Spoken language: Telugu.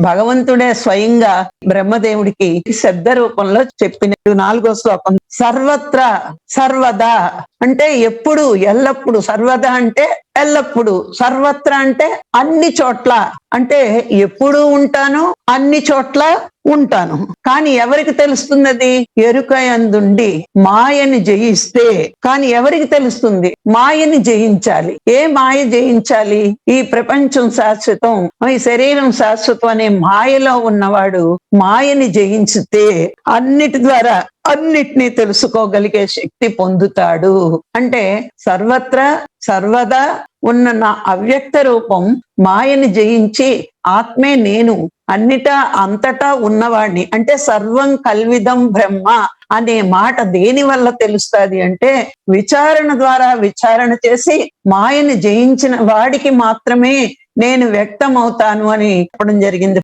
భగవంతుడే స్వయంగా బ్రహ్మదేవుడికి శబ్ద రూపంలో చెప్పిన 4వ శ్లోకం. సర్వత్రా సర్వదా అంటే ఎప్పుడు, ఎల్లప్పుడు. సర్వదా అంటే ఎల్లప్పుడు, సర్వత్రా అంటే అన్ని చోట్ల. అంటే ఎప్పుడు ఉంటాను, అన్ని చోట్ల ఉంటాను. కానీ ఎవరికి తెలుస్తున్నది? ఎరుక యందుండి మాయని జయిస్తే. కానీ ఎవరికి తెలుస్తుంది? మాయని జయించాలి. ఏ మాయ జయించాలి? ఈ ప్రపంచం శాశ్వతం, ఈ శరీరం శాశ్వతం అనే మాయలో ఉన్నవాడు మాయని జయించితే అన్నిటి ద్వారా అన్నిటినీ తెలుసుకోగలిగే శక్తి పొందుతాడు. అంటే సర్వత్రా సర్వదా ఉన్న నా అవ్యక్త రూపం మాయని జయించి ఆత్మే నేను, అన్నిటా అంతటా ఉన్నవాడిని. అంటే సర్వం కల్విదం బ్రహ్మ అనే మాట దేని వల్ల తెలుస్తుంది అంటే విచారణ ద్వారా విచారణ చేసి మాయని జయించిన వాడికి మాత్రమే నేను వ్యక్తం అవుతాను అని చెప్పడం జరిగింది.